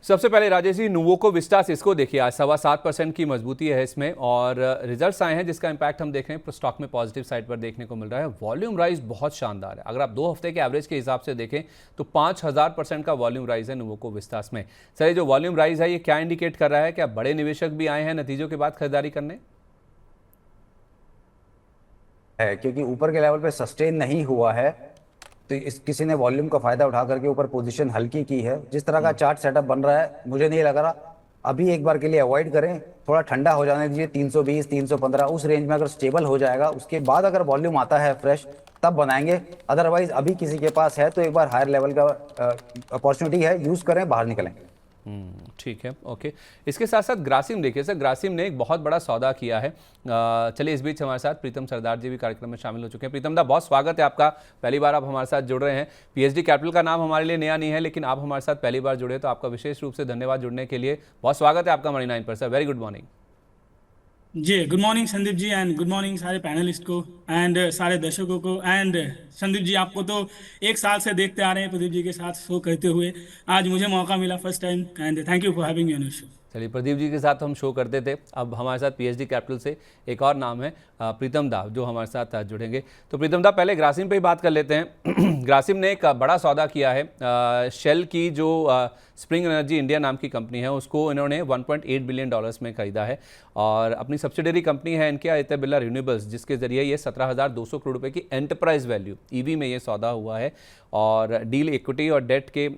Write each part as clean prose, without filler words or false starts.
सबसे पहले Rajesh ji, Nuvoco Vistas इसको देखिए, आज 7.25% की मजबूती है इसमें और रिजल्ट्स आए हैं जिसका इंपैक्ट हम देख रहे हैं स्टॉक में पॉजिटिव साइड पर देखने को मिल रहा है। वॉल्यूम राइज बहुत शानदार है। अगर आप 2 हफ्ते के एवरेज के हिसाब से देखें तो 5000% का वॉल्यूम राइज है नुवोको विस्टास में। सर, ये जो वॉल्यूम राइज है ये क्या इंडिकेट कर रहा है? क्या बड़े निवेशक भी आए हैं नतीजों के बाद खरीदारी करने? है क्योंकि ऊपर के लेवल पे सस्टेन नहीं हुआ है, तो इस किसी ने वॉल्यूम का फायदा उठा करके ऊपर पोजीशन हल्की की है। जिस तरह का चार्ट सेटअप बन रहा है मुझे नहीं लग रहा, अभी एक बार के लिए अवॉइड करें, थोड़ा ठंडा हो जाने दीजिए। 320 315 उस रेंज में अगर स्टेबल हो जाएगा उसके बाद अगर वॉल्यूम आता है फ्रेश तब बनाएंगे। अदरवाइज अभी किसी के पास है तो एक बार हायर लेवल का अपॉर्चुनिटी है, यूज करें, बाहर निकलें। ठीक है, ओके। इसके साथ साथ ग्रासिम देखिए सर, ग्रासिम ने एक बहुत बड़ा सौदा किया है। चलिए, इस बीच हमारे साथ प्रीतम सरदार जी भी कार्यक्रम में शामिल हो चुके हैं। प्रीतम दा, बहुत स्वागत है आपका, पहली बार आप हमारे साथ जुड़ रहे हैं। पीएचडी कैपिटल का नाम हमारे लिए नया नहीं है, लेकिन आप हमारे साथ पहली बार जुड़े तो आपका विशेष रूप से धन्यवाद जुड़ने के लिए। बहुत स्वागत है आपका मनी 9 पर सर। Very good morning. जी good morning Sandeep ji, and good morning सारे पैनलिस्ट को एंड सारे दर्शकों को। एंड संदीप जी, आपको तो 1 साल से देखते आ रहे हैं प्रदीप जी के साथ शो करते हुए। आज मुझे मौका मिला first time, and thank you for having me on your show. चलिए, प्रदीप जी के साथ हम शो करते थे, अब हमारे साथ पीएचडी कैपिटल से एक और नाम है प्रीतम दा, जो हमारे साथ जुड़ेंगे। तो प्रीतम दा, पहले ग्रासिम पे ही बात कर लेते हैं। ग्रासिम ने एक बड़ा सौदा किया है। शेल की जो स्प्रिंग एनर्जी इंडिया नाम की कंपनी है उसको इन्होंने $1.8 बिलियन में खरीदा है और अपनी सब्सिडरी कंपनी है इनके आदित्य बिरला रिन्यूएबल्स, जिसके जरिए ये 17,200 करोड़ रुपए की एंटरप्राइज वैल्यू ईवी में ये सौदा हुआ है और डील इक्विटी और डेट के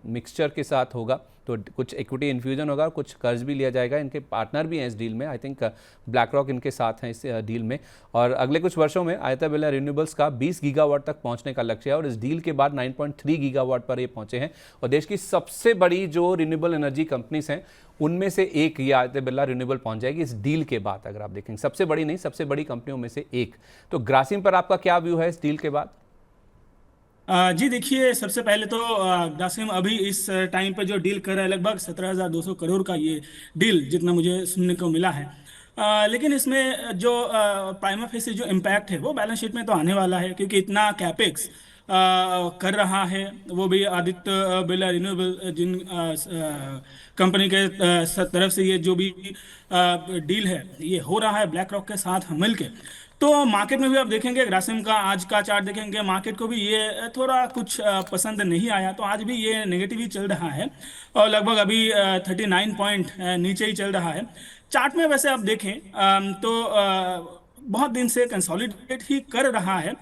मिक्सचर के साथ होगा। तो कुछ इक्विटी इन्फ्यूजन होगा, कुछ कर्ज भी लिया जाएगा। इनके पार्टनर भी हैं इस डील में, आई थिंक ब्लैक रॉक इनके साथ हैं इस डील में। और अगले कुछ वर्षों में आदित्य बिरला रिन्यूएबल्स का 20 गीगावाट तक पहुंचने का लक्ष्य है और इस डील के बाद 9.3 गीगावाट पर ये पहुंचे हैं। और देश की सबसे बड़ी जो रिन्यूएबल एनर्जी कंपनीज हैं उनमें से एक ये आदित्य बिरला रिन्यूएबल पहुंच जाएगी इस डील के बाद। अगर आप देखेंगे, सबसे बड़ी नहीं, सबसे बड़ी कंपनियों में से एक। तो ग्रासिम पर आपका क्या व्यू है इस डील के बाद? जी देखिए, सबसे पहले तो ग्रासिम अभी इस टाइम पे जो डील कर रहा है लगभग 17,200 करोड़ का ये डील, जितना मुझे सुनने को मिला है। लेकिन इसमें जो प्राइमा फेसी जो इम्पैक्ट है वो बैलेंस शीट में तो आने वाला है, क्योंकि इतना कैपेक्स कर रहा है, वो भी आदित्य बिरला रिन्यूएबल, जिन कंपनी के तरफ से ये जो भी डील है ये हो रहा है ब्लैक रॉक के साथ मिलके। तो मार्केट में भी आप देखेंगे, ग्रासिम का आज का चार्ट देखेंगे, मार्केट को भी ये थोड़ा कुछ पसंद नहीं आया, तो आज भी ये नेगेटिव ही चल रहा है और लगभग अभी 39 पॉइंट नीचे ही चल रहा है। चार्ट में वैसे आप देखें तो बहुत दिन से कंसोलिडेट ही कर रहा है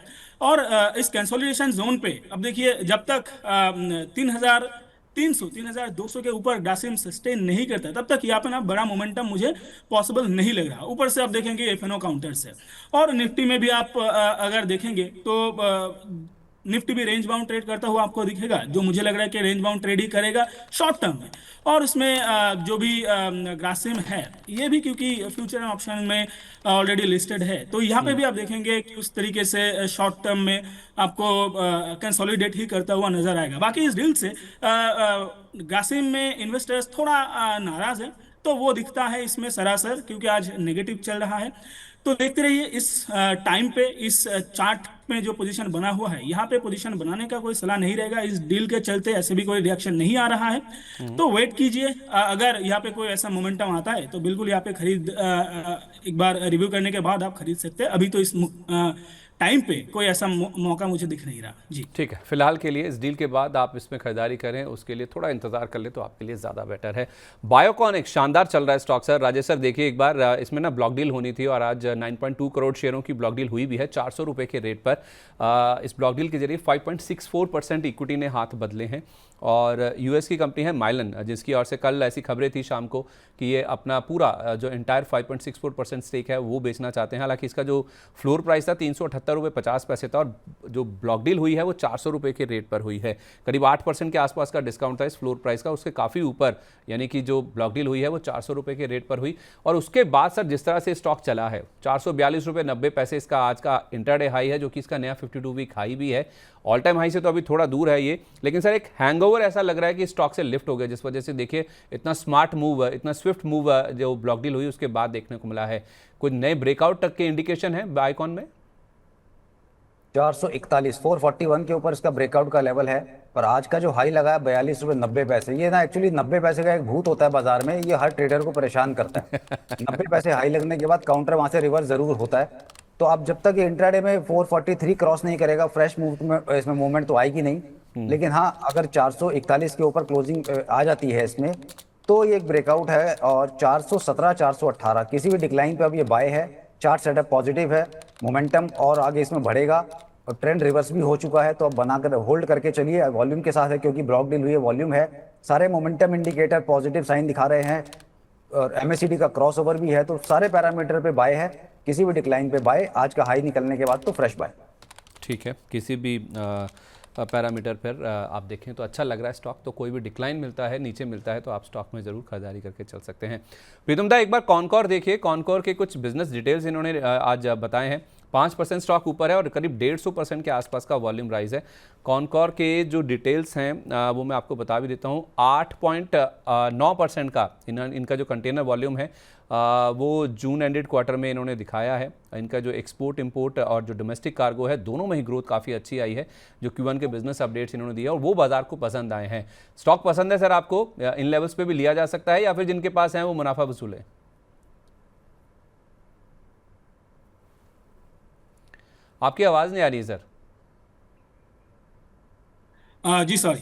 और इस कंसोलिडेशन जोन पे अब देखिए, जब तक 3,200 के ऊपर ग्रासिम सस्टेन नहीं करता तब तक यहाँ पे ना बड़ा मोमेंटम मुझे पॉसिबल नहीं लग रहा। ऊपर से आप देखेंगे एफएनओ काउंटर से, और निफ्टी में भी आप अगर देखेंगे तो निफ्टी भी रेंज बाउंड ट्रेड करता हुआ आपको दिखेगा, जो मुझे लग रहा है कि रेंज बाउंड ट्रेड ही करेगा शॉर्ट टर्म में। और उसमें जो भी ग्रासिम है ये भी, क्योंकि फ्यूचर ऑप्शन में ऑलरेडी लिस्टेड है, तो यहाँ पे भी आप देखेंगे कि उस तरीके से शॉर्ट टर्म में आपको कंसोलिडेट ही करता हुआ नजर आएगा। बाकी इस डील से ग्रासिम में इन्वेस्टर्स थोड़ा नाराज है, तो वो दिखता है इसमें सरासर, क्योंकि आज नेगेटिव चल रहा है। तो देखते रहिए इस टाइम पे इस चार्ट में जो पोजीशन बना हुआ है, यहाँ पे पोजीशन बनाने का कोई सलाह नहीं रहेगा। इस डील के चलते ऐसे भी कोई रिएक्शन नहीं आ रहा है, तो वेट कीजिए। अगर यहाँ पे कोई ऐसा मोमेंटम आता है तो बिल्कुल यहाँ पे खरीद एक बार रिव्यू करने के बाद आप खरीद सकते हैं। अभी तो इस टाइम पे कोई ऐसा मौका मुझे दिख नहीं रहा। जी ठीक है, फिलहाल के लिए इस डील के बाद आप इसमें खरीदारी करें, उसके लिए थोड़ा इंतजार कर ले तो आपके लिए ज़्यादा बेटर है। बायोकॉन एक शानदार चल रहा है स्टॉक सर। राजेश सर देखिए, एक बार इसमें ना ब्लॉक डील होनी थी और आज 9.2 करोड़ शेयरों की ब्लॉक डील हुई भी है 400 रुपये के रेट पर। इस ब्लॉक डील के जरिए 5.64% इक्विटी ने हाथ बदले हैं और यूएस की कंपनी है माइलन, जिसकी ओर से कल ऐसी खबरें थी शाम को कि ये अपना पूरा जो एंटायर 5.64% स्टेक है वो बेचना चाहते हैं। हालांकि इसका जो फ्लोर प्राइस था 378.50 था और जो ब्लॉक डील हुई है वो 400 रुपये के रेट पर हुई है। करीब 8% के आसपास का डिस्काउंट था इस फ्लोर प्राइस का, उसके काफ़ी ऊपर, यानी कि जो ब्लॉक डील हुई है वो 400 रुपये के रेट पर हुई। और उसके बाद सर जिस तरह से स्टॉक चला है, 442.90 इसका आज का इंटरडे हाई है, जो कि इसका नया 52 वीक हाई भी है। ऑल टाइम हाई से तो अभी थोड़ा दूर है ये, लेकिन सर एक हैंगओवर ऐसा लग रहा है कि स्टॉक से लिफ्ट हो गया, जिस वजह से देखिए इतना स्मार्ट मूव, इतना स्विफ्ट मूव जो ब्लॉक डील हुई उसके बाद देखने को मिला है। कुछ नए ब्रेकआउट तक के इंडिकेशन है बायोकॉन में? 441 441 के ऊपर इसका ब्रेकआउट का लेवल है। पर आज का जो हाई लगा है 42 रुपये 90 पैसे, ये ना एक्चुअली 90 पैसे का एक भूत होता है बाजार में, ये हर ट्रेडर को परेशान करता है। 90 पैसे हाई लगने के बाद काउंटर वहां से रिवर्स जरूर होता है। तो अब जब तक ये इंट्राडे में 443 क्रॉस नहीं करेगा, फ्रेश मूवमेंट इसमें मूवमेंट तो आएगी नहीं। लेकिन हाँ, अगर 441 के ऊपर क्लोजिंग आ जाती है इसमें, तो ये एक ब्रेकआउट है। और 417 418 किसी भी डिक्लाइन पे अब ये बाय है। चार्ट सेटअप पॉजिटिव है, मोमेंटम और आगे इसमें बढ़ेगा और ट्रेंड रिवर्स भी हो चुका है। तो अब बनाकर होल्ड करके चलिए, वॉल्यूम के साथ है क्योंकि ब्लॉक डील हुई है, वॉल्यूम है, सारे मोमेंटम इंडिकेटर पॉजिटिव साइन दिखा रहे हैं और एमएसीडी का क्रॉसओवर भी है। तो सारे पैरामीटर पे बाय है, किसी भी डिक्लाइन पे बाय, आज का हाई निकलने के बाद तो फ्रेश बाय। ठीक है, किसी भी पैरामीटर पर आप देखें तो अच्छा लग रहा है स्टॉक, तो कोई भी डिक्लाइन मिलता है, नीचे मिलता है, तो आप स्टॉक में ज़रूर खरीदारी करके चल सकते हैं। प्रीतम दा, एक बार कॉनकॉर देखिए, कॉनकॉर के कुछ बिजनेस डिटेल्स इन्होंने आज बताए हैं। 5% स्टॉक ऊपर है और करीब 150% के आसपास का वॉल्यूम राइज है। कॉनकॉर के जो डिटेल्स हैं वो मैं आपको बता भी देता हूँ। 8.9% का इनका जो कंटेनर वॉल्यूम है वो जून एंडेड क्वार्टर में इन्होंने दिखाया है। इनका जो एक्सपोर्ट इंपोर्ट और जो डोमेस्टिक कार्गो है, दोनों में ही ग्रोथ काफ़ी अच्छी आई है। जो Q1 के बिजनेस अपडेट्स इन्होंने दिया और वो बाजार को पसंद आए हैं। स्टॉक पसंद है सर आपको? इन लेवल्स पे भी लिया जा सकता है या फिर जिनके पास है वो मुनाफा वसूल है? आपकी आवाज़ नहीं आ रही है सर। जी सॉरी।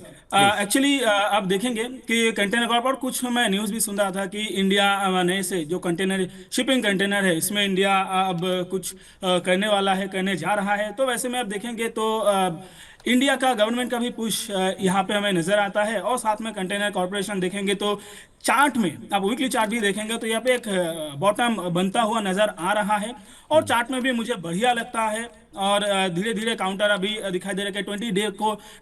एक्चुअली आप देखेंगे कि कंटेनर कॉर्प, और कुछ मैं न्यूज़ भी सुन रहा था कि इंडिया नए से जो कंटेनर शिपिंग कंटेनर है, इसमें इंडिया अब कुछ करने वाला है, करने जा रहा है। तो वैसे में आप देखेंगे तो इंडिया का गवर्नमेंट का भी पुश यहाँ पे हमें नजर आता है। और साथ में कंटेनर कॉर्पोरेशन देखेंगे तो चार्ट में, आप वीकली चार्ट भी देखेंगे तो यहाँ पे एक बॉटम बनता हुआ नजर आ रहा है और चार्ट में भी मुझे बढ़िया लगता है। और धीरे धीरे काउंटर अभी दिखाई दे रहा है कि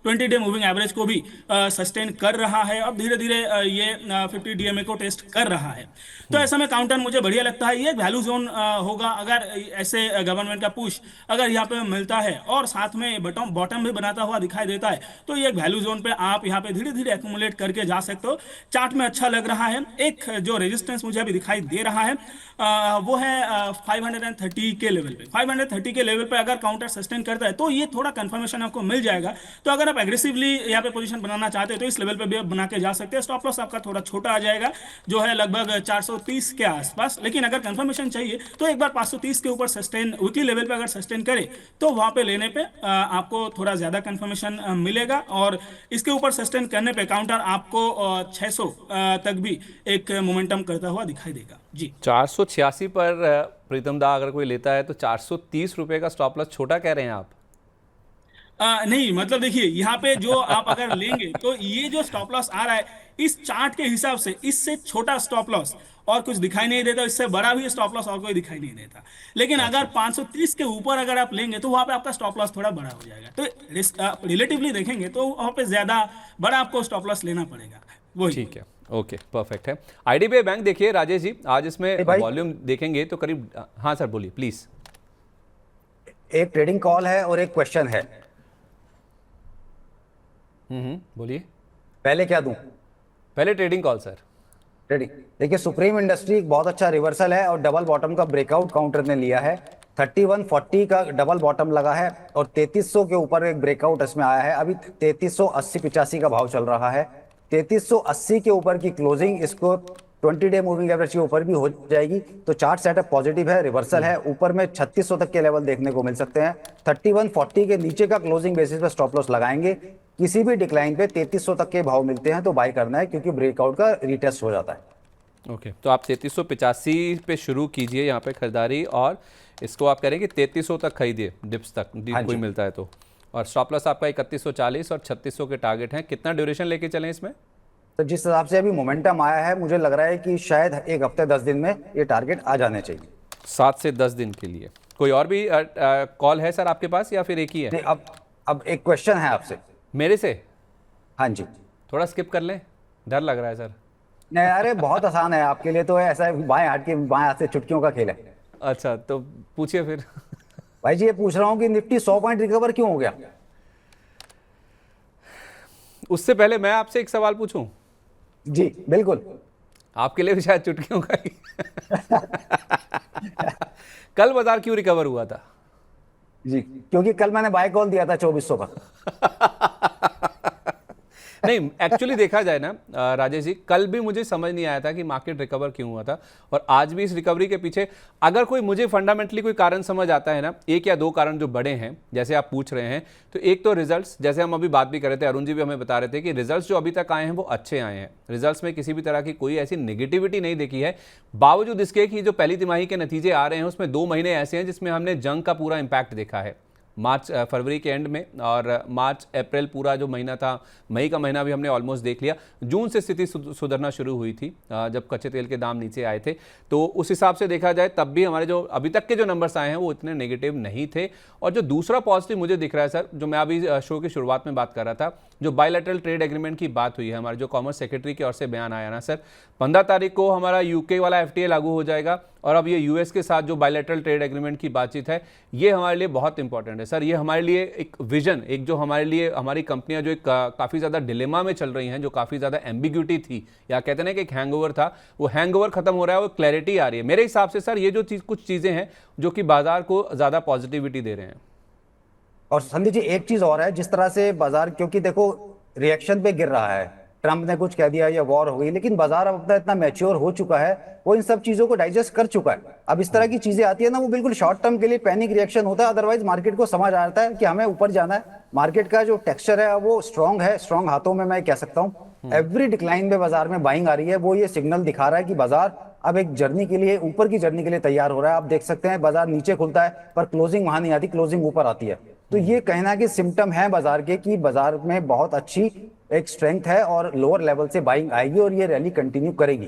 20 डे मूविंग एवरेज को भी सस्टेन कर रहा है। अब धीरे धीरे ये 50 डीएमए को टेस्ट कर रहा है। तो ऐसा में काउंटर मुझे बढ़िया लगता है। ये वैल्यू जोन होगा अगर ऐसे गवर्नमेंट का पुश अगर यहाँ पे मिलता है और साथ में बॉटम भी बनाता हुआ दिखाई देता है, तो ये एक वैल्यू जोन पे आप यहाँ पे धीरे धीरे एक्यूमुलेट करके जा सकते हो। चार्ट में अच्छा लग रहा है। एक जो रेजिस्टेंस मुझे अभी दिखाई दे रहा है वो है 530 के लेवल पे। 530 के लेवल पे अगर काउंटर सस्टेन करता है तो ये थोड़ा कंफर्मेशन आपको मिल जाएगा। तो अगर आप एग्रेसिवली यहाँ पे पोजीशन बनाना चाहते हैं तो इस लेवल पे भी आप बना के जा सकते हैं। स्टॉप लॉस आपका थोड़ा छोटा आ जाएगा, जो है लगभग 430 के आसपास। लेकिन अगर कंफर्मेशन चाहिए तो एक बार 530 के ऊपर सस्टेन वीकली लेवल पे अगर सस्टेन करे तो वहां पे लेने पे आपको थोड़ा ज्यादा कंफर्मेशन मिलेगा। और इसके ऊपर सस्टेन करने पे काउंटर आपको 600 तक भी एक मोमेंटम करता हुआ दिखाई देगा। जी, 486 पर प्रीतम दा अगर कोई लेता है तो 430 रुपये का स्टॉप लॉस छोटा कह रहे हैं आप? नहीं, मतलब देखिए यहाँ पे जो आप अगर लेंगे तो ये जो स्टॉप लॉस आ रहा है इस चार्ट के हिसाब से इससे छोटा स्टॉप लॉस और कुछ दिखाई नहीं देता, इससे बड़ा भी स्टॉप लॉस और कोई दिखाई नहीं देता। लेकिन अगर 530 के ऊपर अगर आप लेंगे तो वहां पे आपका स्टॉप लॉस थोड़ा बड़ा हो जाएगा। तो रिलेटिवली देखेंगे तो वहां पे ज्यादा बड़ा आपको स्टॉप लॉस लेना पड़ेगा। वही ठीक है, ओके, परफेक्ट है। आईडीबीआई बैंक देखिए राजेश जी, आज इसमें वॉल्यूम देखेंगे तो करीब, हाँ सर बोलिए प्लीज। एक ट्रेडिंग कॉल है और एक क्वेश्चन है। बोलिए। पहले क्या दूं? पहले ट्रेडिंग कॉल सर। ट्रेडिंग देखिए, सुप्रीम इंडस्ट्री एक बहुत अच्छा रिवर्सल है और डबल बॉटम का ब्रेकआउट काउंटर ने लिया है। 3140 का डबल बॉटम लगा है और 3300 के ऊपर एक ब्रेकआउट इसमें आया है। अभी 3380-85 का भाव चल रहा है। 3380 के ऊपर की क्लोजिंग इसको 20 डे मूविंग एवरेज के ऊपर भी हो जाएगी। तो चार्ट सेटअप पॉजिटिव है, रिवर्सल है। ऊपर में 3600 तक के लेवल देखने को मिल सकते हैं। 3140 के नीचे का क्लोजिंग बेसिस पे स्टॉप लॉस लगाएंगे। किसी भी डिक्लाइन पे 3300 तक के भाव मिलते हैं तो बाय करना है, क्योंकि ब्रेकआउट का रीटेस्ट हो जाता है। ओके, तो आप 3385 पे शुरू कीजिए यहाँ पे खरीदारी और इसको आप करेंगे 3300 तक खरीदिए, डिप्स तक कोई मिलता है तो। और स्टॉप लॉस आपका 3140 और 3600 के टारगेट हैं। कितना ड्यूरेशन लेके चलें इसमें? तो जिस हिसाब से अभी मोमेंटम आया है, मुझे लग रहा है कि शायद एक हफ्ते 10 दिन में ये टारगेट आ जाने चाहिए। 7 से 10 दिन के लिए। कोई और भी कॉल है सर आपके पास या फिर एक ही है? अब एक क्वेश्चन है आपसे मेरे से? हाँ जी। थोड़ा स्किप कर लें, डर लग रहा है सर। नहीं, अरे बहुत आसान है आपके लिए तो। ऐसा बाएं हाथ से चुटकियों का खेल है। अच्छा, तो पूछिए फिर। भाई जी, ये पूछ रहा हूँ कि निफ्टी 100 पॉइंट रिकवर क्यों हो गया? उससे पहले मैं आपसे एक सवाल पूछूं? जी बिल्कुल। आपके लिए भी शायद चुटकियों का ही। कल बाजार क्यों रिकवर हुआ था? जी, क्योंकि कल मैंने बाय कॉल दिया था 2400 का। नहीं, एक्चुअली देखा जाए ना राजेश जी, कल भी मुझे समझ नहीं आया था कि मार्केट रिकवर क्यों हुआ था, और आज भी इस रिकवरी के पीछे अगर कोई मुझे फंडामेंटली कोई कारण समझ आता है ना, एक या दो कारण जो बड़े हैं जैसे आप पूछ रहे हैं, तो एक तो रिजल्ट्स, जैसे हम अभी बात भी कर रहे थे, अरुण जी भी हमें बता रहे थे कि रिजल्ट्स जो अभी तक आए हैं वो अच्छे आए हैं। रिजल्ट्स में किसी भी तरह की कोई ऐसी नेगेटिविटी नहीं देखी है, बावजूद इसके कि जो पहली तिमाही के नतीजे आ रहे हैं उसमें 2 महीने ऐसे हैं जिसमें हमने जंग का पूरा इंपैक्ट देखा है। मार्च फरवरी के एंड में, और मार्च अप्रैल पूरा जो महीना था, मई का महीना भी हमने ऑलमोस्ट देख लिया। जून से स्थिति सुधरना शुरू हुई थी जब कच्चे तेल के दाम नीचे आए थे, तो उस हिसाब से देखा जाए तब भी हमारे जो अभी तक के जो नंबर्स आए हैं वो इतने नेगेटिव नहीं थे। और जो दूसरा पॉजिटिव मुझे दिख रहा है सर, जो मैं अभी शो की शुरुआत में बात कर रहा था, जो बायलैटरल ट्रेड एग्रीमेंट की बात हुई है, हमारे जो कॉमर्स सेक्रेटरी की ओर से बयान आया ना सर, 15 तारीख को हमारा यूके वाला एफटीए लागू हो जाएगा, और अब ये यूएस के साथ जो बायलैटरल ट्रेड एग्रीमेंट की बातचीत है, ये हमारे लिए बहुत इंपॉर्टेंट है सर। ये हमारे लिए एक विजन, एक जो हमारे लिए हमारी कंपनियां जो एक काफ़ी ज़्यादा डिलेमा में चल रही हैं, जो काफ़ी ज़्यादा एम्बिग्यूटी थी, या कहते हैं ना कि एक हैंगओवर था, वो हैंगओवर खत्म हो रहा है, वो क्लैरिटी आ रही है मेरे हिसाब से सर। ये जो कुछ चीज़ें हैं जो कि बाजार को ज़्यादा पॉजिटिविटी दे रहे हैं। और संदीप जी, एक चीज और है, जिस तरह से बाजार, क्योंकि देखो रिएक्शन पे गिर रहा है, ट्रम्प ने कुछ कह दिया या वॉर हो गई, लेकिन बाजार अब अपना इतना मैच्योर हो चुका है, वो इन सब चीजों को डाइजेस्ट कर चुका है। अब इस तरह की चीजें आती है ना, वो बिल्कुल शॉर्ट टर्म के लिए पैनिक रिएक्शन होता है, अदरवाइज मार्केट को समझ आता है कि हमें ऊपर जाना है। मार्केट का जो टेक्सचर है वो स्ट्रांग है, स्ट्रांग हाथों में मैं कह सकता हूँ। एवरी डिक्लाइन में बाजार में बाइंग आ रही है, वो ये सिग्नल दिखा रहा है कि बाजार अब एक जर्नी के लिए, ऊपर की जर्नी के लिए तैयार हो रहा है। आप देख सकते हैं बाजार नीचे खुलता है पर क्लोजिंग वहां नहीं आती, क्लोजिंग ऊपर आती है। तो ये कहना कि सिम्टम है बाजार के कि बाजार में बहुत अच्छी एक स्ट्रेंथ है और लोअर लेवल से बाइंग आएगी और ये रैली कंटिन्यू करेगी।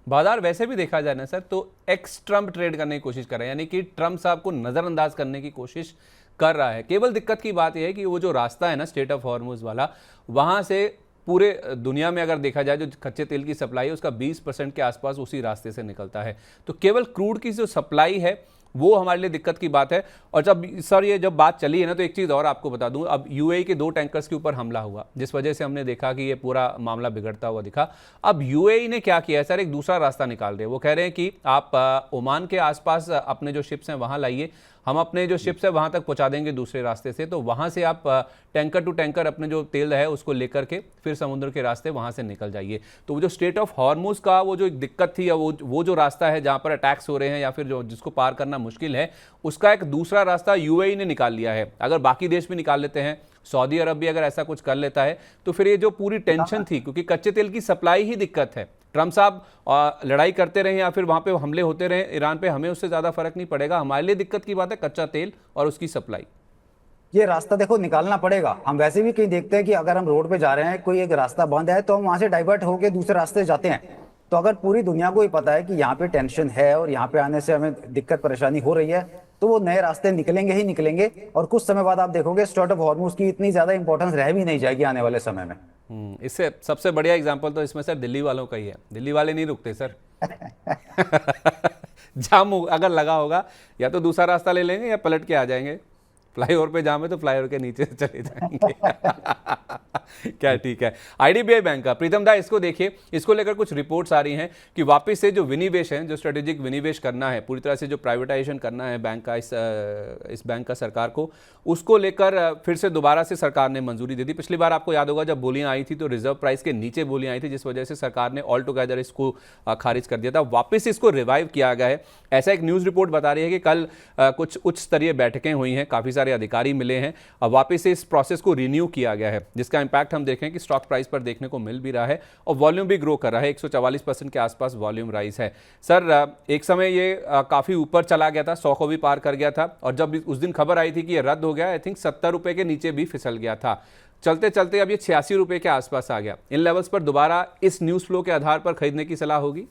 बाजार वैसे भी देखा जाए ना सर, तो एक्स ट्रम्प ट्रेड करने की कोशिश कर रहे हैं, यानी कि ट्रम्प साहब को नजरअंदाज करने की कोशिश कर रहा है। केवल दिक्कत की बात यह है कि वो जो रास्ता है ना स्ट्रेट ऑफ हॉर्मुज वाला, वहां से पूरे दुनिया में अगर देखा जाए जो कच्चे तेल की सप्लाई है उसका 20% के आसपास उसी रास्ते से निकलता है। तो केवल क्रूड की जो सप्लाई है वो हमारे लिए दिक्कत की बात है। और जब सर ये जब बात चली है ना, तो एक चीज़ और आपको बता दूं, अब यूएई के 2 टैंकर्स के ऊपर हमला हुआ, जिस वजह से हमने देखा कि ये पूरा मामला बिगड़ता हुआ दिखा। अब यूएई ने क्या किया है सर, एक दूसरा रास्ता निकाल रहे हैं। वो कह रहे हैं कि आप ओमान के आसपास अपने जो शिप्स हैं वहाँ लाइए, हम अपने जो शिप्स है वहाँ तक पहुँचा देंगे दूसरे रास्ते से, तो वहाँ से आप टैंकर टू टैंकर अपने जो तेल है उसको लेकर के फिर समुद्र के रास्ते वहाँ से निकल जाइए। तो वो जो स्ट्रेट ऑफ हॉर्मुज का वो जो एक दिक्कत थी, या वो जो रास्ता है जहाँ पर अटैक्स हो रहे हैं या फिर जो जिसको पार करना मुश्किल है, उसका एक दूसरा रास्ता यूएई ने निकाल लिया है। अगर बाकी देश भी निकाल लेते हैं, सऊदी अरब भी अगर ऐसा कुछ कर लेता है, तो फिर ये जो पूरी टेंशन थी, क्योंकि कच्चे तेल की सप्लाई ही दिक्कत है, ट्रम्प साहब लड़ाई करते रहे या फिर वहां पे हमले होते रहे ईरान पे, हमें उससे ज्यादा फर्क नहीं पड़ेगा। हमारे लिए दिक्कत की बात है कच्चा तेल और उसकी सप्लाई। ये रास्ता देखो निकालना पड़ेगा। हम वैसे भी कहीं देखते हैं कि अगर हम रोड पे जा रहे हैं, कोई एक रास्ता बंद है, तो हम वहां से डाइवर्ट होकर दूसरे रास्ते जाते हैं। तो अगर पूरी दुनिया को ही पता है कि यहाँ पे टेंशन है और यहाँ पे आने से हमें दिक्कत परेशानी हो रही है, तो वो नए रास्ते निकलेंगे ही निकलेंगे। और कुछ समय बाद आप देखोगे स्ट्रेट ऑफ हॉर्मुज की इतनी ज्यादा इंपॉर्टेंस रह भी नहीं जाएगी आने वाले समय में। इससे सबसे बढ़िया एग्जांपल तो इसमें सर दिल्ली वालों का ही है। दिल्ली वाले नहीं रुकते सर। जाम अगर लगा होगा, या तो दूसरा रास्ता ले लेंगे या पलट के आ जाएंगे। फ्लाईओवर पे जाम है तो फ्लाईओवर के नीचे से चले जाएंगे। क्या ठीक है। आईडीबीआई बैंक का प्रीतम दा, इसको देखिए, इसको लेकर कुछ रिपोर्ट्स आ रही हैं कि वापस से जो विनिवेश है, जो स्ट्रेटेजिक विनिवेश करना है, पूरी तरह से जो प्राइवेटाइजेशन करना है बैंक का, इस बैंक का सरकार को, उसको लेकर फिर से दोबारा से सरकार ने मंजूरी दे दी। पिछली बार आपको याद होगा जब बोलियां आई थी तो रिजर्व प्राइस के नीचे बोलियां आई थी, जिस वजह से सरकार ने ऑल टुगेदर इसको खारिज कर दिया था। वापस इसको रिवाइव किया गया है, ऐसा एक न्यूज़ रिपोर्ट बता रही है कि कल कुछ उच्च स्तरीय बैठकें हुई हैं, काफ़ी सारे अधिकारी मिले हैं, अब वापस से इस प्रोसेस को रिन्यू किया गया है, जिसका इंपैक्ट हम देखें कि स्टॉक प्राइस पर देखने को मिल भी रहा है और वॉल्यूम भी ग्रो कर रहा है। 144% के आसपास वॉल्यूम राइज है। सर एक समय ये काफ़ी ऊपर चला गया था, 100 को भी पार कर गया था, और जब उस दिन खबर आई थी कि ये रद्द हो गया, आई थिंक 70 रुपये के नीचे भी फिसल गया था। चलते चलते अब ये 86 रुपये के आसपास आ गया। इन लेवल्स पर दोबारा इस न्यूज़ फ्लो के आधार पर खरीदने की सलाह होगी?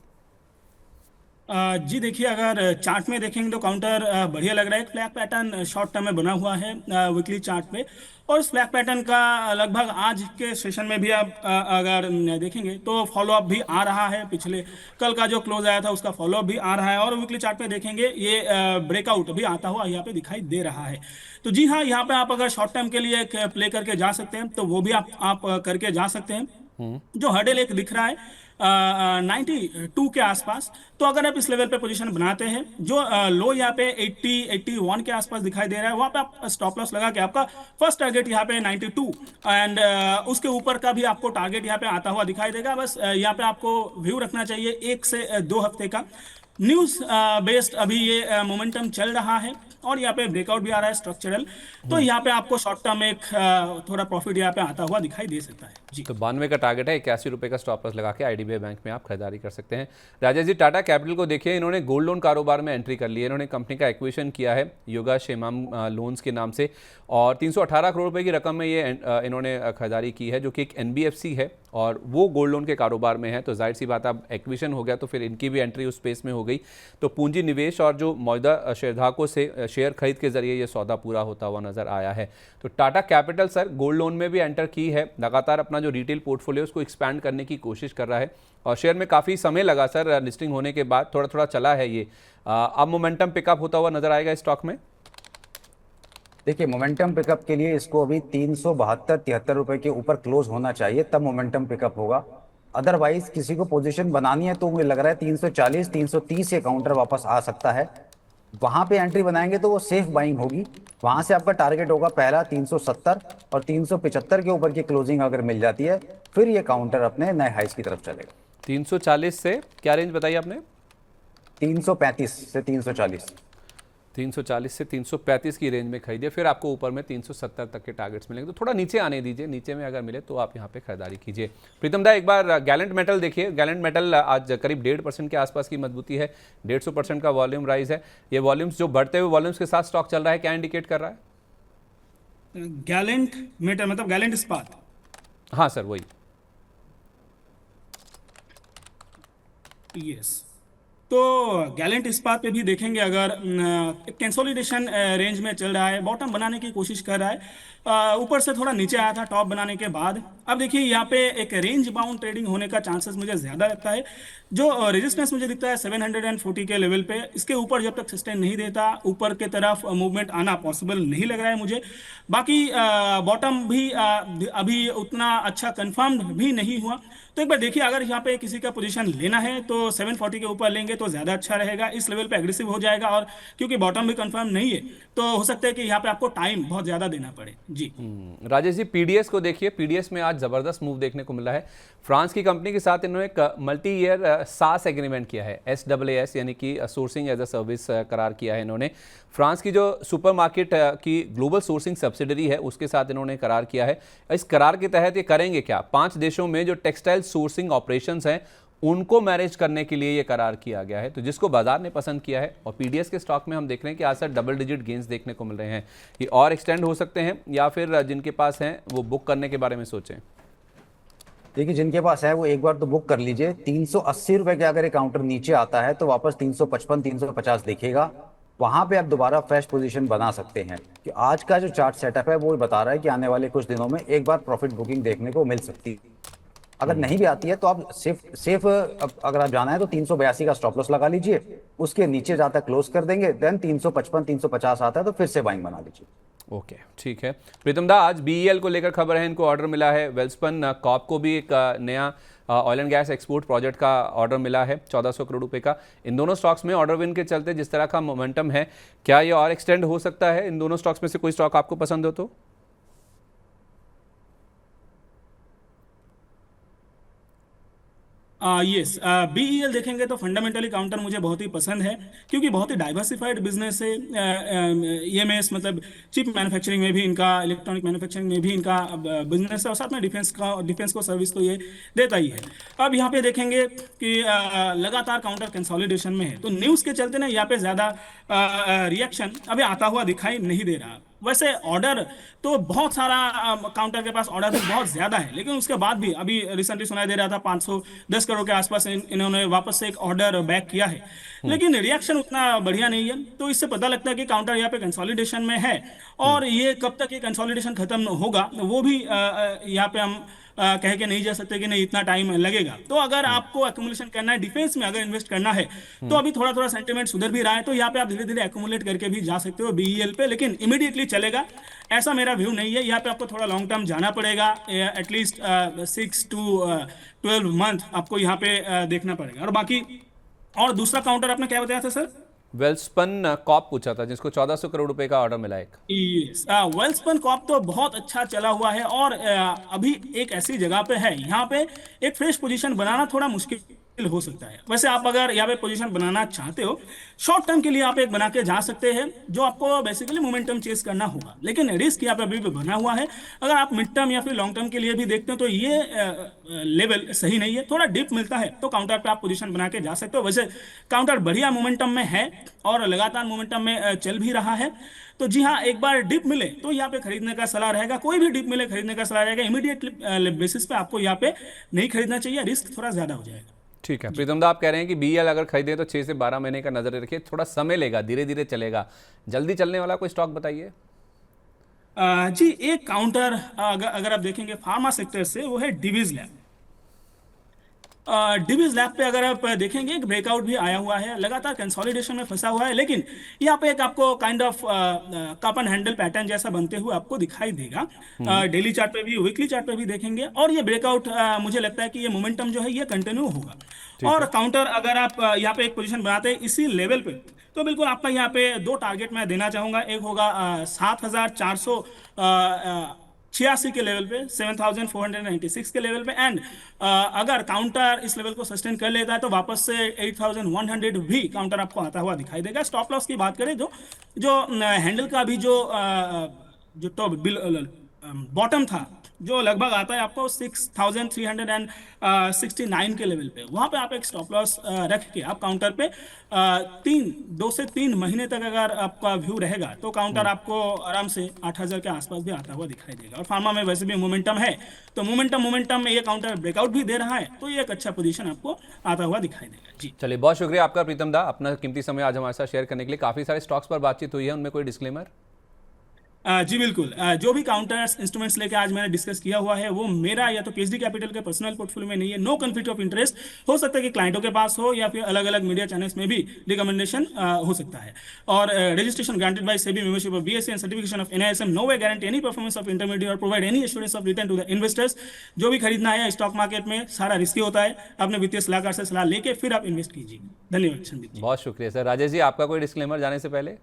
जी देखिए, अगर चार्ट में देखेंगे तो काउंटर बढ़िया लग रहा है। एक फ्लैग पैटर्न शॉर्ट टर्म में बना हुआ है वीकली चार्ट पे, और इस फ्लैग पैटर्न का लगभग आज के सेशन में भी आप अगर देखेंगे तो फॉलोअप भी आ रहा है। पिछले कल का जो क्लोज आया था उसका फॉलोअप भी आ रहा है, और वीकली चार्ट पे देखेंगे ये ब्रेकआउट भी आता हुआ यहाँ पे दिखाई दे रहा है। तो जी हाँ, यहाँ पे आप अगर शॉर्ट टर्म के लिए प्ले करके जा सकते हैं तो वो भी आप करके जा सकते हैं। जो हर्डल एक दिख रहा है 92 के आसपास। तो अगर आप इस लेवल पे पोजीशन बनाते हैं, जो लो यहाँ पे 80 81 के आसपास दिखाई दे रहा है, वहां पे आप स्टॉप लॉस लगा के आपका फर्स्ट टारगेट यहाँ पे 92 एंड उसके ऊपर का भी आपको टारगेट यहाँ पे आता हुआ दिखाई देगा। बस यहाँ पे आपको व्यू रखना चाहिए 1 से 2 हफ्ते का। न्यूज बेस्ड अभी ये मोमेंटम चल रहा है और यहाँ पे ब्रेकआउट भी आ रहा है स्ट्रक्चरल। तो यहाँ पे आपको शॉर्ट टर्म एक थोड़ा प्रॉफिट यहाँ पे आता हुआ दिखाई दे सकता है जी। तो 92 का टारगेट है, 81 रुपये का स्टॉप लॉस लगा के आईडीबीआई बैंक में आप खरीदारी कर सकते हैं। राजेश जी, टाटा कैपिटल को देखिए, इन्होंने गोल्ड लोन कारोबार में एंट्री कर ली है। इन्होंने कंपनी का एक्विजिशन किया है योगा शेमाम लोन्स के नाम से, और 318 करोड़ रुपए की रकम में ये इन्होंने खरीदारी की है, जो कि एक एनबीएफसी है और वो गोल्ड लोन के कारोबार में है। तो जाहिर सी बात, अब एक्विजिशन हो गया तो फिर इनकी भी एंट्री उस स्पेस में हो गई। तो पूंजी निवेश और जो मौजूदा शेयरधारकों से शेयर खरीद के जरिए ये सौदा पूरा होता हुआ नजर आया है। तो Tata capital sir gold loan में भी एंटर की है, लगातार अपना जो रिटेल पोर्टफोलियो उसको एक्सपैंड करने की कोशिश कर रहा है, और शेयर में काफ़ी समय लगा सर लिस्टिंग होने के बाद, थोड़ा थोड़ा चला है ये। अब मोमेंटम पिकअप होता हुआ नजर आएगा स्टॉक में। देखिए, मोमेंटम पिकअप के लिए इसको अभी 372-73 रुपए के ऊपर क्लोज होना चाहिए, तब मोमेंटम पिकअप होगा। अदरवाइज किसी को पोजीशन बनानी है तो मुझे लग रहा है 340 330 के काउंटर वापस आ सकता है। वहां पे एंट्री बनाएंगे तो वो सेफ बाइंग होगी। वहां से आपका टारगेट होगा पहला 370 और 375 के ऊपर की क्लोजिंग अगर मिल जाती है, फिर ये काउंटर अपने नए हाइस की तरफ चलेगा। 340 से क्या रेंज बताई आपने? 335 से 340। 340 से 335 की रेंज में खरीदिए, फिर आपको ऊपर में 370 तक के टारगेट्स मिलेंगे। तो थोड़ा नीचे आने दीजिए, नीचे में अगर मिले तो आप यहाँ पे खरीदारी कीजिए। प्रीतम दा, एक बार गैलेंट मेटल देखिए। गैलेंट मेटल आज करीब 1.5% के आसपास की मजबूती है, 150% का वॉल्यूम राइज है। ये वॉल्यूम्स, जो बढ़ते हुए वॉल्यूम्स के साथ स्टॉक चल रहा है, क्या इंडिकेट कर रहा है? गैलेंट मेटल मतलब गैलेंट इस्पात? हाँ सर, वही। यस। तो गैलेंट इस्पात पे भी देखेंगे, अगर कंसोलिडेशन रेंज में चल रहा है, बॉटम बनाने की कोशिश कर रहा है। ऊपर से थोड़ा नीचे आया था टॉप बनाने के बाद। अब देखिए यहाँ पे एक रेंज बाउंड ट्रेडिंग होने का चांसेस मुझे ज़्यादा लगता है। जो रेजिस्टेंस मुझे दिखता है 740 के लेवल पे, इसके ऊपर जब तक सस्टेन नहीं देता, ऊपर के तरफ मूवमेंट आना पॉसिबल नहीं लग रहा है मुझे। बाकी बॉटम भी अभी उतना अच्छा कंफर्म भी नहीं हुआ। तो एक बार देखिए, अगर यहाँ पे किसी का पोजीशन लेना है तो 740 के ऊपर लेंगे तो ज़्यादा अच्छा रहेगा। इस लेवल पे एग्रेसिव हो जाएगा, और क्योंकि बॉटम भी कंफर्म नहीं है तो हो सकता है कि यहाँ पे आपको टाइम बहुत ज़्यादा देना पड़े जी। राजेश जी, पीडीएस को देखिए। पीडीएस में आज जबरदस्त मूव देखने को मिला है। फ्रांस की कंपनी के साथ इन्होंने एक मल्टी ईयर सास एग्रीमेंट किया है, SaaS यानी कि सोर्सिंग एज अ सर्विस करार किया है इन्होंने। फ्रांस की जो सुपरमार्केट की ग्लोबल सोर्सिंग सब्सिडरी है उसके साथ इन्होंने करार किया है। इस करार के तहत ये करेंगे क्या? 5 देशों में जो टेक्सटाइल सोर्सिंग ऑपरेशंस हैं उनको मैनेज करने के लिए ये करार किया गया है, तो जिसको बाजार ने पसंद किया है। और पीडीएस के स्टॉक में हम देख रहे हैं कि आज सर डबल डिजिट गेंस देखने को मिल रहे हैं। ये और एक्सटेंड हो सकते हैं, या फिर जिनके पास हैं वो बुक करने के बारे में सोचें? देखिए, जिनके पास है वो एक बार तो बुक कर लीजिए। 380 रुपए के अगर ये काउंटर नीचे आता है तो वापस 355 350 दिखेगा, वहां पे आप दोबारा फ्रेश पोजीशन बना सकते हैं। कि आज का जो चार्ट सेटअप है वो बता रहा है कि आने वाले कुछ दिनों में एक बार प्रॉफिट बुकिंग देखने को मिल सकती है। अगर नहीं भी आती है तो आप सेफ अगर आप जाना है तो 382 का स्टॉप लॉस लगा लीजिए, उसके नीचे जाता क्लोज कर देंगे, देन 355 350 आता है तो फिर से बाइंग बना लीजिए। ओके, ठीक है। प्रीतम दा, आज बीईएल को लेकर खबर है, इनको ऑर्डर मिला है। वेल्सपन कॉर्प को भी एक नया oil and gas export project का ऑर्डर मिला है 1400 करोड़ रुपए का। इन दोनों स्टॉक्स में ऑर्डर विन के चलते जिस तरह का मोमेंटम है, क्या ये और एक्सटेंड हो सकता है? इन दोनों स्टॉक्स में से कोई स्टॉक आपको पसंद हो तो? यस, बीईएल देखेंगे तो फंडामेंटली काउंटर मुझे बहुत ही पसंद है, क्योंकि बहुत ही डाइवर्सिफाइड बिजनेस है। ईएमएस मतलब चिप मैन्युफैक्चरिंग में भी इनका, इलेक्ट्रॉनिक मैन्युफैक्चरिंग में भी इनका बिजनेस है, और साथ में डिफेंस को सर्विस तो ये देता ही है। अब यहाँ पे देखेंगे कि लगातार काउंटर कंसोलिडेशन में है, तो न्यूज़ के चलते ना यहाँ पे ज़्यादा रिएक्शन अभी आता हुआ दिखाई नहीं दे रहा। वैसे ऑर्डर तो बहुत सारा, काउंटर के पास ऑर्डर भी बहुत ज्यादा है, लेकिन उसके बाद भी अभी रिसेंटली सुनाई दे रहा था 510 करोड़ के आसपास इन्होंने वापस से एक ऑर्डर बैक किया है, लेकिन रिएक्शन उतना बढ़िया नहीं है। तो इससे पता लगता है कि काउंटर यहाँ पे कंसोलिडेशन में है, और ये कब तक ये कंसोलिडेशन खत्म होगा वो भी यहाँ पे हम कह के नहीं जा सकते कि नहीं इतना टाइम लगेगा। तो अगर आपको एक्यूमुलेशन करना है, डिफेंस में अगर इन्वेस्ट करना है, तो अभी थोड़ा थोड़ा सेंटिमेंट सुधर भी रहा है, तो यहाँ पे आप धीरे धीरे एक्यूमुलेट करके भी जा सकते हो बीईएल पे, लेकिन इमीडिएटली चलेगा ऐसा मेरा व्यू नहीं है। यहाँ पे आपको थोड़ा लॉन्ग टर्म जाना पड़ेगा, एटलीस्ट 6 to 12 मंथ आपको यहाँ पे देखना पड़ेगा। और बाकी, और दूसरा काउंटर आपने क्या बताया था सर? वेल्सपन कॉप पूछा था, जिसको 1400 करोड़ रुपए का ऑर्डर मिला एक। यस, वेल्सपन कॉप तो बहुत अच्छा चला हुआ है और अभी एक ऐसी जगह पे है, यहाँ पे एक फ्रेश पोजीशन बनाना थोड़ा मुश्किल हो सकता है। वैसे आप अगर यहाँ पे पोजीशन बनाना चाहते हो, शॉर्ट टर्म के लिए आप एक बना के जा सकते हैं, जो आपको बेसिकली मोमेंटम चेस करना होगा, लेकिन रिस्क यहाँ पे अभी भी बना हुआ है। अगर आप मिड टर्म या फिर लॉन्ग टर्म के लिए भी देखते हो तो ये लेवल सही नहीं है, थोड़ा डिप मिलता है तो काउंटर पे आप पोजीशन बना के जा सकते हो। वैसे काउंटर बढ़िया मोमेंटम में है और लगातार मोमेंटम में चल भी रहा है, तो जी हाँ, एक बार डिप मिले तो यहाँ पे खरीदने का सलाह रहेगा। कोई भी डिप मिले खरीदने का सलाह रहेगा, इमीडिएट बेसिस पे आपको यहाँ पे नहीं खरीदना चाहिए, रिस्क थोड़ा ज्यादा हो जाएगा। ठीक है प्रीतम दा, आप कह रहे हैं कि BEL अगर खरीदें तो 6 से 12 महीने का नजर रखिए, थोड़ा समय लेगा, धीरे धीरे चलेगा। जल्दी चलने वाला कोई स्टॉक बताइए। जी, एक काउंटर अगर आप देखेंगे फार्मा सेक्टर से, वो है डिवीज लैब। डिवीज लैब पे अगर आप देखेंगे एक ब्रेकआउट भी आया हुआ है, लगातार कंसोलिडेशन में फंसा हुआ है, लेकिन यहाँ पे एक आपको kind of cup and handle pattern जैसा बनते हुए आपको दिखाई देगा। डेली चार्ट पे भी, वीकली चार्ट पे भी देखेंगे, और ये ब्रेकआउट मुझे लगता है कि ये मोमेंटम जो है ये कंटिन्यू होगा। और काउंटर अगर आप यहाँ पे एक पोजीशन बनाते हैं इसी लेवल पे, तो बिल्कुल आपका यहाँ पे दो टारगेट मैं देना चाहूंगा। एक होगा 7486 के लेवल पे, 7496 के लेवल पे, एंड अगर काउंटर इस लेवल को सस्टेन कर लेता है तो वापस से 8100 भी काउंटर आपको आता हुआ दिखाई देगा। स्टॉप लॉस की बात करें, जो हैंडल का भी जो टॉप बॉटम था, जो लगभग आता है आपको 6369 के लेवल पे, वहां पे आप एक स्टॉप लॉस रख के आप काउंटर पे 2 से 3 महीने तक अगर आपका व्यू रहेगा तो काउंटर आपको आराम से 8000 के आसपास भी आता हुआ दिखाई देगा। और फार्मा में वैसे भी मोमेंटम है, तो मोमेंटम में ये काउंटर ब्रेकआउट भी दे रहा है, तो ये एक अच्छा पोजीशन आपको आता हुआ दिखाई देगा। जी चलिए, बहुत शुक्रिया आपका प्रीतम दा, अपना कीमती समय आज हमारे साथ शेयर करने के लिए। काफी सारे स्टॉक्स पर बातचीत हुई है, उनमें कोई डिस्क्लेमर? जी बिल्कुल, जो भी काउंटर्स इंस्ट्रूमेंट्स लेके आज मैंने डिस्कस किया हुआ है वो मेरा या तो पीएचडी कैपिटल के पर्सनल पोर्टफोलियो में नहीं है। नो कॉन्फ्लिक्ट ऑफ इंटरेस्ट, हो सकता है कि क्लाइंटों के पास हो या फिर अलग अलग मीडिया चैनल्स में भी रिकमेंडेशन हो सकता है। और registration granted by SEBI, membership of BSE and certification of NISM। No way guarantee any performance of intermediate और provide any assurance of return to the investors. जो भी खरीदना है स्टॉक मार्केट में सारा रिस्की होता है, अपने वित्तीय सलाहकार से सलाह लेके फिर आप इन्वेस्ट कीजिए। धन्यवाद संदीप जी। बहुत शुक्रिया सर। राजेश जी, आपका कोई डिस्क्लेमर जाने से पहले?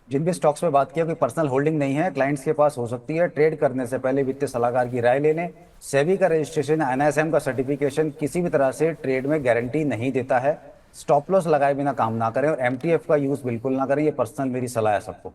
जिन भी स्टॉक्स पे बात किया, कोई पर्सनल होल्डिंग नहीं है, क्लाइंट्स के पास हो सकती है। ट्रेड करने से पहले वित्तीय सलाहकार की राय ले लें। सेबी का रजिस्ट्रेशन, NISM का सर्टिफिकेशन किसी भी तरह से ट्रेड में गारंटी नहीं देता है। स्टॉप लॉस लगाए बिना काम ना करें और MTF का यूज बिल्कुल ना करें। ये पर्सनल मेरी सलाह है सबको।